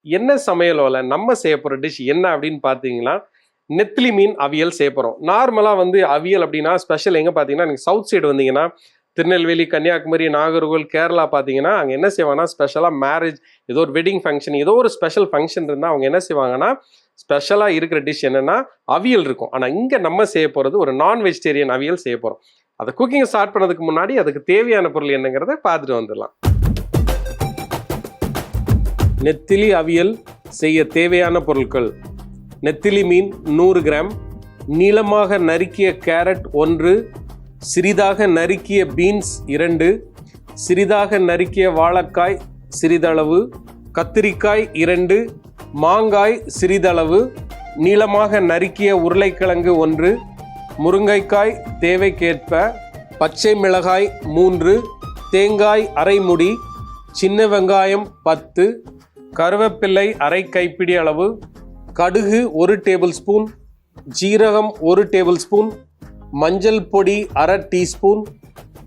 என்ன சமையலோல நம்ம செய்ய போகிற டிஷ் என்ன அப்படின்னு பார்த்தீங்கன்னா நெத்திலி மீன் அவியல் செய்ய போகிறோம். நார்மலாக வந்து அவியல் அப்படின்னா ஸ்பெஷல் எங்கே பார்த்தீங்கன்னா நீங்கள் சவுத் சைடு வந்தீங்கன்னா திருநெல்வேலி, கன்னியாகுமரி, நாகர்கோவில், கேரளா பார்த்தீங்கன்னா அங்கே என்ன செய்வாங்கன்னா ஸ்பெஷலாக மேரேஜ், ஏதோ ஒரு வெட்டிங் ஃபங்க்ஷன், ஏதோ ஒரு ஸ்பெஷல் ஃபங்க்ஷன் இருந்தால் அவங்க என்ன செய்வாங்கன்னா ஸ்பெஷலாக இருக்கிற டிஷ் என்னென்னா அவியல் இருக்கும். ஆனால் இங்கே நம்ம செய்ய போகிறது ஒரு நான் வெஜிடேரியன் அவியல் செய்ய போகிறோம். அதை குக்கிங் ஸ்டார்ட் பண்ணதுக்கு முன்னாடி அதுக்கு தேவையான பொருள் என்னங்கிறத பார்த்துட்டு வந்துடலாம். நெத்திலி அவியல் செய்ய தேவையான பொருட்கள்: நெத்திலி மீன் 100 கிராம், நீளமாக நறுக்கிய கேரட் 1, சிறிதாக நறுக்கிய பீன்ஸ் 2, சிறிதாக நறுக்கிய வாழைக்காய் சிறிதளவு, கத்திரிக்காய் 2, மாங்காய் சிறிதளவு, நீளமாக நறுக்கிய உருளைக்கிழங்கு 1, முருங்கைக்காய் தேவைக்கேற்ப, பச்சை மிளகாய் 3, தேங்காய் அரை முடி, சின்ன வெங்காயம் 10, கருவேப்பிள்ளை அரை கைப்பிடி அளவு, கடுகு 1 டேபிள் ஸ்பூன், ஜீரகம் 1 டேபிள் ஸ்பூன், மஞ்சள் பொடி அரை டீஸ்பூன்,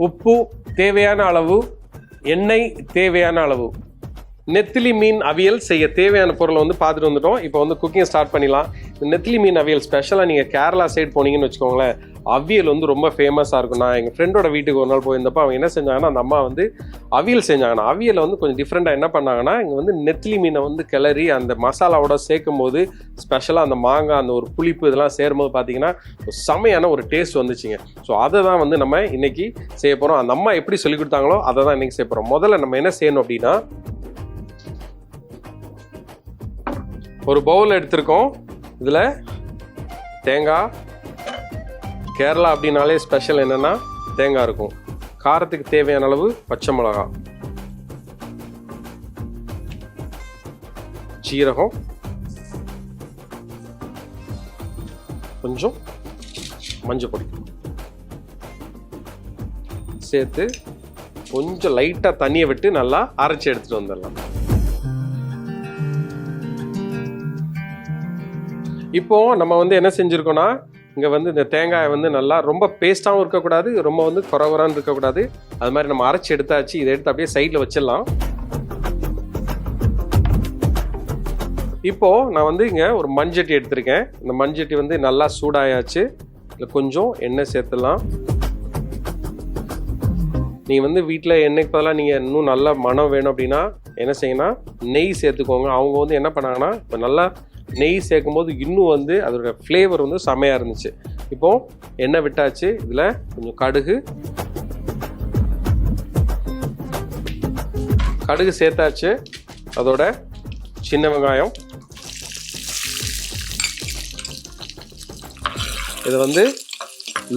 உப்பு தேவையான அளவு, எண்ணெய் தேவையான அளவு. நெத்திலி மீன் அவியல் செய்ய தேவையான பொருளை வந்து பார்த்துட்டு வந்துட்டோம். இப்போ வந்து குக்கிங் ஸ்டார்ட் பண்ணிடலாம். நெத்திலி மீன் அவியல் ஸ்பெஷலாக நீங்கள் கேரளா சைடு போனீங்கன்னு வச்சுக்கோங்களேன், அவியல் வந்து ரொம்ப ஃபேமஸாக இருக்கும். நான் எங்கள் ஃப்ரெண்டோட வீட்டுக்கு ஒரு நாள் போயிருந்தப்போ அவங்க என்ன செஞ்சாங்கன்னா, அந்த அம்மா வந்து அவியல் செஞ்சாங்கன்னா, அவியல் வந்து கொஞ்சம் டிஃப்ரெண்ட்டாக என்ன பண்ணாங்கன்னா, இங்கே வந்து நெத்திலி மீனை வந்து கிளறி அந்த மசாலாவோட சேர்க்கும் போது ஸ்பெஷலாக அந்த மாங்காய், அந்த ஒரு புளிப்பு இதெல்லாம் சேரும்போது பார்த்தீங்கன்னா செமையான ஒரு டேஸ்ட் வந்துச்சுங்க. ஸோ அதை தான் வந்து நம்ம இன்னைக்கு செய்ய போகிறோம். அந்த அம்மா எப்படி சொல்லி கொடுத்தாங்களோ அதை தான் இன்னைக்கு செய்ய போகிறோம். முதல்ல நம்ம என்ன செய்யணும் அப்படின்னா, ஒரு பவுல் எடுத்திருக்கோம். இதில் தேங்காய், கேரளா அப்படின்னாலே ஸ்பெஷல் என்னென்னா தேங்காய் இருக்கும். காரத்துக்கு தேவையான அளவு பச்சை மிளகாய், ஜீரகம், கொஞ்சம் மஞ்சள் பொடி சேர்த்து கொஞ்சம் லைட்டாக தண்ணியை விட்டு நல்லா அரைச்சி எடுத்துகிட்டு வந்துடலாம். இப்போ நம்ம வந்து என்ன செஞ்சுருக்கோன்னா, இங்கே வந்து இந்த தேங்காயை வந்து நல்லா ரொம்ப பேஸ்ட்டாகவும் இருக்கக்கூடாது, ரொம்ப வந்து குறகுறான்னு இருக்கக்கூடாது. அது மாதிரி நம்ம அரைச்சி எடுத்தாச்சு. இதை எடுத்து அப்படியே சைடில் வச்சிடலாம். இப்போது நான் வந்து இங்கே ஒரு மண்சட்டி எடுத்திருக்கேன். இந்த மண்சட்டி வந்து நல்லா சூடாயாச்சு. இதில் கொஞ்சம் எண்ணெய் சேர்த்துடலாம். நீங்கள் வந்து வீட்டில் எண்ணெய்க்கு பதிலாக நீங்கள் இன்னும் நல்லா மனம் வேணும் அப்படின்னா என்ன செய்யணும்னா நெய் சேர்த்துக்கோங்க. அவங்க வந்து என்ன பண்ணாங்கன்னா, இப்போ நல்லா நெய் சேர்க்கும் போது இன்னும் வந்து அதோட ஃப்ளேவர் வந்து செமையாக இருந்துச்சு. இப்போது எண்ணெய் விட்டாச்சு. இதில் கொஞ்சம் கடுகு சேர்த்தாச்சு. அதோட சின்ன வெங்காயம், இதை வந்து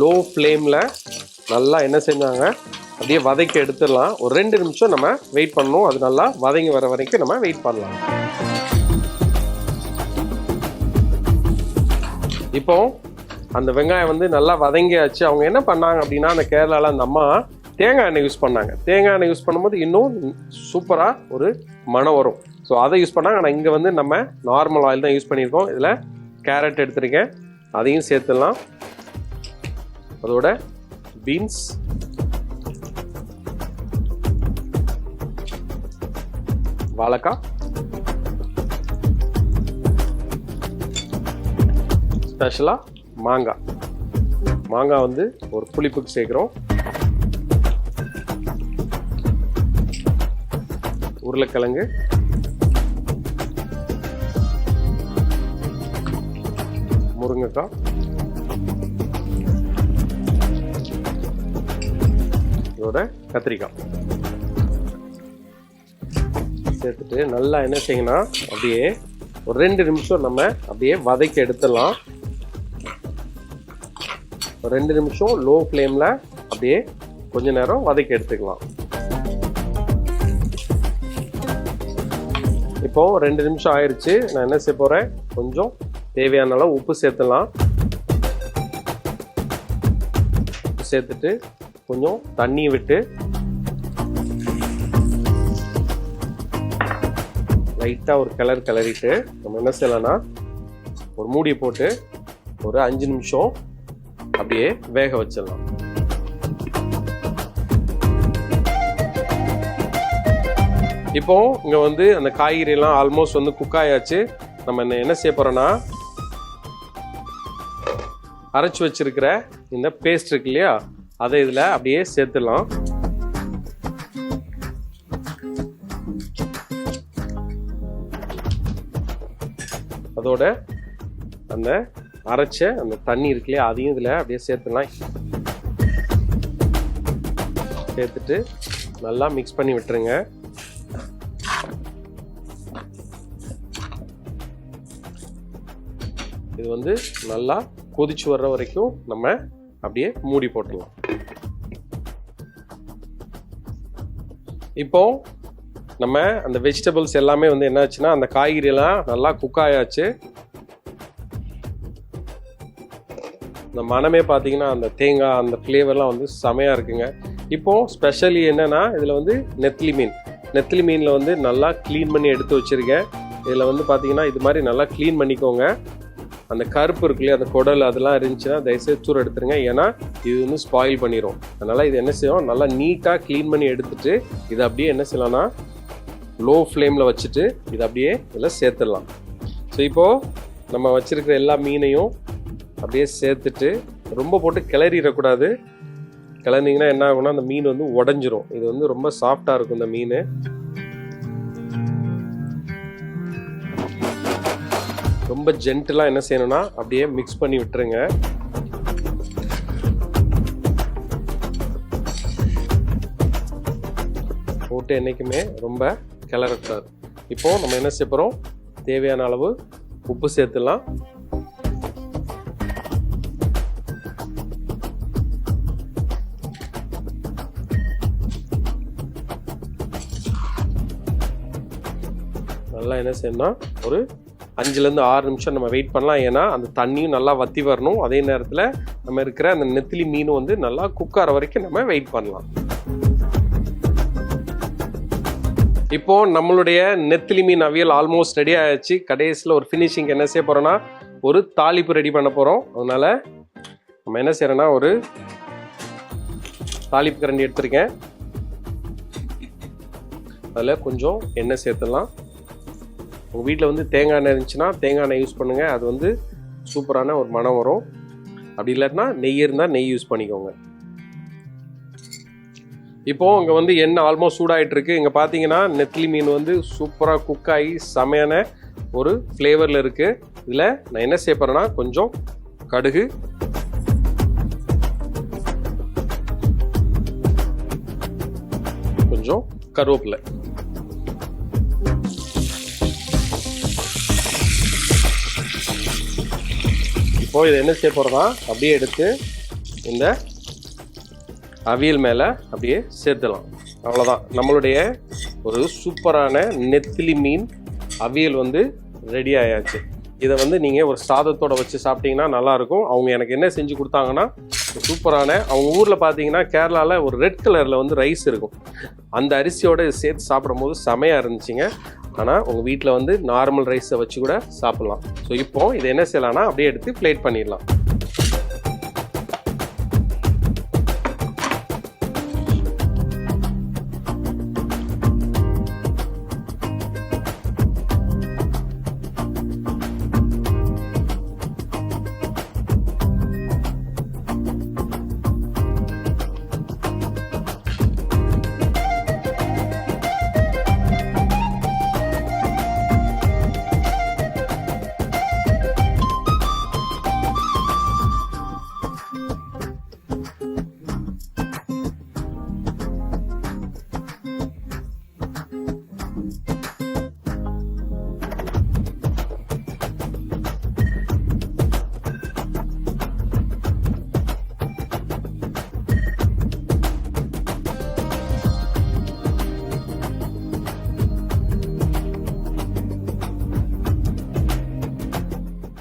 லோ ஃப்ளேமில் நல்லா என்ன செஞ்சாங்க அப்படியே வதக்கி எடுத்துடலாம். ஒரு 2 நிமிஷம் நம்ம வெயிட் பண்ணணும். அது நல்லா வதங்கி வர வரைக்கும் நம்ம வெயிட் பண்ணலாம். இப்போ அந்த வெங்காயம் வந்து நல்லா வதங்கியாச்சு. அவங்க என்ன பண்ணாங்க அப்படின்னா, அந்த கேரளாவில் அந்த அம்மா தேங்காய் எண்ணெய் யூஸ் பண்ணாங்க. தேங்காய் எண்ணெய் யூஸ் பண்ணும்போது இன்னும் சூப்பராக ஒரு மனம் வரும். ஸோ அதை யூஸ் பண்ணாங்க. ஆனால் இங்கே வந்து நம்ம நார்மல் ஆயில் தான் யூஸ் பண்ணியிருக்கோம். இதில் கேரட் எடுத்துருக்கேன், அதையும் சேர்த்துடலாம். அதோட பீன்ஸ், வாழைக்காய், ஸ்பெஷலாக மாங்காய் வந்து ஒரு புளிப்புக்கு சேர்க்குறோம். உருளைக்கிழங்கு, முருங்கைக்காய், இதோட கத்திரிக்காய் சேர்த்துட்டு நல்லா என்ன செய்யணும்னா அப்படியே ஒரு 2 நிமிஷம் நம்ம அப்படியே வதக்கி எடுத்துடலாம். ஒரு 2 நிமிஷம் லோ ஃப்ளேமில் அப்படியே கொஞ்ச நேரம் வதக்கி எடுத்துக்கலாம். இப்போ 2 நிமிஷம் ஆயிடுச்சு. நான் என்ன செய்ய போகிறேன், கொஞ்சம் தேவையான அளவு உப்பு சேர்த்துலாம். சேர்த்துட்டு கொஞ்சம் தண்ணி விட்டு லைட்டாக ஒரு கிளறிட்டு நம்ம என்ன செய்யலாம்னா ஒரு மூடியை போட்டு ஒரு 5 நிமிஷம் அப்படியே வேக வச்சிடலாம். இப்போ இங்கே வந்து அந்த காய்கறியெல்லாம் ஆல்மோஸ்ட் வந்து குக் ஆயாச்சு. நம்ம என்ன செய்ய போகிறோன்னா அரைச்சி வச்சிருக்கிற இந்த பேஸ்ட் இருக்கு இல்லையா, அதை இதில் அப்படியே சேர்த்துடலாம். அதோட அந்த அரைச்ச அந்த தண்ணி இருக்கு இல்லையா, அதையும் இதில் அப்படியே சேர்த்துடலாம். சேர்த்துட்டு நல்லா மிக்ஸ் பண்ணி விட்டுருங்க. இது வந்து நல்லா கொதிச்சு வர்ற வரைக்கும் நம்ம அப்படியே மூடி போட்டுடலாம். இப்போ நம்ம அந்த வெஜிடபிள்ஸ் எல்லாமே வந்து என்னாச்சுன்னா அந்த காய்கறி எல்லாம் நல்லா குக் ஆயாச்சு. இந்த மனமே பார்த்தீங்கன்னா அந்த தேங்காய் அந்த ஃப்ளேவர்லாம் வந்து செமையாக இருக்குங்க. இப்போ ஸ்பெஷலி என்னன்னா இதில் வந்து நெத்திலி மீனில் வந்து நல்லா க்ளீன் பண்ணி எடுத்து வச்சுருக்கேன். இதில் வந்து பார்த்தீங்கன்னா இது மாதிரி நல்லா க்ளீன் பண்ணிக்கோங்க. அந்த கருப்பு இருக்கு இல்லையா, அந்த குடல் அதெல்லாம் இருந்துச்சுன்னா தயவுசெய்து தூர எடுத்துருங்க. ஏன்னா இது வந்து ஸ்பாயில் பண்ணிடும். அதனால் இது என்ன செய்யும், நல்லா நீட்டாக க்ளீன் பண்ணி எடுத்துட்டு இதை அப்படியே என்ன செய்யலாம்னா லோ ஃப்ளேமில் வச்சுட்டு இதை அப்படியே இதில் சேர்த்துடலாம். ஸோ இப்போது நம்ம வச்சுருக்கிற எல்லா மீனையும் அப்படியே சேர்த்துட்டு ரொம்ப போட்டு கிளறிடக்கூடாது. கிளறிங்கன்னா என்ன ஆகும்னா அந்த மீன் வந்து உடஞ்சிரும். இது வந்து ரொம்ப சாஃப்டாக இருக்கும் இந்த மீன். ரொம்ப ஜென்டிலாக என்ன செய்யணும்னா அப்படியே மிக்ஸ் பண்ணி விட்டுருங்க. போட்டு என்றைக்குமே ரொம்ப கிளறக்கூடாது. இப்போது நம்ம என்ன செய்ய போகிறோம், தேவையான அளவு உப்பு சேர்த்துடலாம். நல்லா என்ன செய்யணும்னா ஒரு 5லேருந்து 6 நிமிஷம் நம்ம வெயிட் பண்ணலாம். ஏன்னா அந்த தண்ணியும் நல்லா வற்றி வரணும். அதே நேரத்தில் நம்ம இருக்கிற அந்த நெத்திலி மீனும் வந்து நல்லா குக் ஆகிற வரைக்கும் நம்ம வெயிட் பண்ணலாம். இப்போ நம்மளுடைய நெத்திலி மீன் அவியல் ஆல்மோஸ்ட் ரெடி ஆயிடுச்சு. கடைசியில் ஒரு ஃபினிஷிங் என்ன செய்ய போகிறோன்னா ஒரு தாளிப்பு ரெடி பண்ண போகிறோம். அதனால் நம்ம என்ன செய்யறோன்னா ஒரு தாளிப்பு கரண்டி எடுத்துருக்கேன். அதில் கொஞ்சம் எண்ணெய் சேர்த்துடலாம். உங்கள் வீட்டில் வந்து தேங்காய் எண்ணெய் இருந்துச்சுன்னா தேங்காய் எண்ணெய் யூஸ் பண்ணுங்கள். அது வந்து சூப்பரான ஒரு மனம் வரும். அப்படி இல்லைன்னா நெய் இருந்தால் நெய் யூஸ் பண்ணிக்கோங்க. இப்போது இங்கே வந்து எண்ணெய் ஆல்மோஸ்ட் சூடாகிட்டு இருக்கு. இங்கே பார்த்தீங்கன்னா நெத்திலி மீன் வந்து சூப்பராக குக் ஆகி செமையான ஒரு ஃப்ளேவரில் இருக்குது. இதில் நான் என்ன செய்ய போகிறேன்னா கொஞ்சம் கடுகு, கொஞ்சம் கருவேப்பிலை, இப்போ இதை என்ன செய்ய போகிறோன்னா அப்படியே எடுத்து இந்த அவியல் மேலே அப்படியே சேர்த்துலாம். அவ்வளோதான், நம்மளுடைய ஒரு சூப்பரான நெத்திலி மீன் அவியல் வந்து ரெடி ஆயாச்சு. இதை வந்து நீங்கள் ஒரு சாதத்தோடு வச்சு சாப்பிட்டீங்கன்னா நல்லாயிருக்கும். அவங்க எனக்கு என்ன செஞ்சு கொடுத்தாங்கன்னா சூப்பரான, அவங்க ஊரில் பார்த்தீங்கன்னா கேரளாவில் ஒரு ரெட் கலரில் வந்து ரைஸ் இருக்கும். அந்த அரிசியோடு சேர்த்து சாப்பிடும் போது செமையாக இருந்துச்சுங்க. ஆனால் உங்கள் வீட்டில் வந்து நார்மல் ரைஸை வச்சு கூட சாப்பிட்லாம். ஸோ இப்போது இதை என்ன செய்யலாம்னா அப்படியே எடுத்து பிளேட் பண்ணிடலாம்.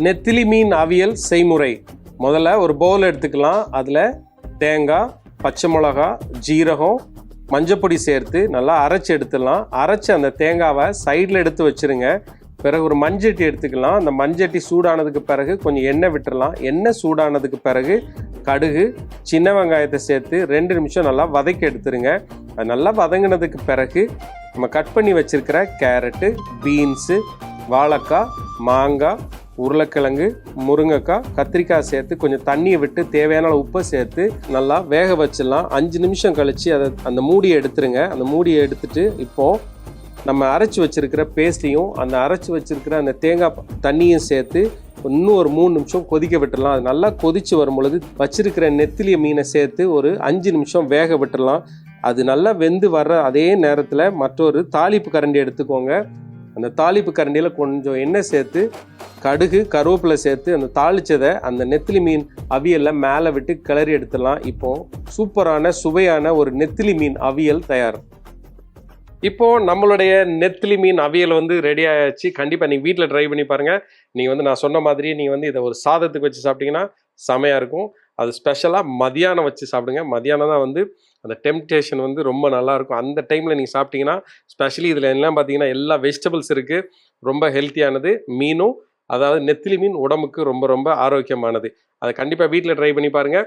நெத்திலி மீன் அவியல் செய்முறை. முதல்ல ஒரு பவுல் எடுத்துக்கலாம். அதில் தேங்காய், பச்சை மிளகா, ஜீரகம், மஞ்சப்பொடி சேர்த்து நல்லா அரைச்சி எடுத்துடலாம். அரைச்சி அந்த தேங்காவை சைடில் எடுத்து வச்சுருங்க. பிறகு ஒரு மண்சட்டி எடுத்துக்கலாம். அந்த மண்சட்டி சூடானதுக்கு பிறகு கொஞ்சம் எண்ணெய் விட்டுடலாம். எண்ணெய் சூடானதுக்கு பிறகு கடுகு, சின்ன வெங்காயத்தை சேர்த்து 2 நிமிஷம் நல்லா வதக்கி எடுத்துருங்க. அது நல்லா வதங்கினதுக்கு பிறகு நம்ம கட் பண்ணி வச்சுருக்கிற கேரட்டு, பீன்ஸு, வாழைக்காய், மாங்காய், உருளைக்கிழங்கு, முருங்கைக்காய், கத்திரிக்காய் சேர்த்து கொஞ்சம் தண்ணியை விட்டு தேவையான உப்பை சேர்த்து நல்லா வேக வச்சிடலாம். 5 நிமிஷம் கழித்து அந்த மூடியை எடுத்துருங்க. அந்த மூடியை எடுத்துட்டு இப்போது நம்ம அரைச்சி வச்சுருக்கிற பேஸ்ட்டையும் அந்த அரைச்சி வச்சுருக்கிற அந்த தேங்காய் தண்ணியும் சேர்த்து இன்னும் ஒரு 3 நிமிஷம் கொதிக்க விட்டுடலாம். அது நல்லா கொதித்து வரும் பொழுது வச்சுருக்கிற நெத்திலி மீனை சேர்த்து ஒரு 5 நிமிஷம் வேக விட்டுடலாம். அது நல்லா வெந்து வர்ற அதே நேரத்தில் மற்றொரு தாளிப்பு கரண்டி எடுத்துக்கோங்க. அந்த தாளிப்பு கரண்டியில் கொஞ்சம் எண்ணெய் சேர்த்து கடுகு, கருவேப்பிலை சேர்த்து அந்த தாளித்ததை அந்த நெத்திலி மீன் அவியலில் மேலே விட்டு கிளறி எடுத்துடலாம். இப்போது சூப்பரான சுவையான ஒரு நெத்திலி மீன் அவியல் தயார். இப்போது நம்மளுடைய நெத்திலி மீன் அவியல் வந்து ரெடி ஆகிடுச்சு. கண்டிப்பாக நீங்கள் வீட்டில் ட்ரை பண்ணி பாருங்கள். நீங்கள் நான் சொன்ன மாதிரி நீங்கள் இதை ஒரு சாதத்துக்கு வச்சு சாப்பிட்டீங்கன்னா செமையாக இருக்கும். அது ஸ்பெஷலாக மதியானம் வச்சு சாப்பிடுங்க. மதியானம் தான் அந்த டெம்ப்டேஷன் ரொம்ப நல்லாயிருக்கும். அந்த டைமில் நீங்கள் சாப்பிட்டீங்கன்னா ஸ்பெஷலி இதில் எல்லாம் பார்த்தீங்கன்னா எல்லா வெஜிடபிள்ஸ் இருக்குது. ரொம்ப ஹெல்த்தியானது. மீனும் அதாவது நெத்திலி மீன் உடம்புக்கு ரொம்ப ரொம்ப ஆரோக்கியமானது. அதை கண்டிப்பாக வீட்டில் ட்ரை பண்ணி பாருங்கள்.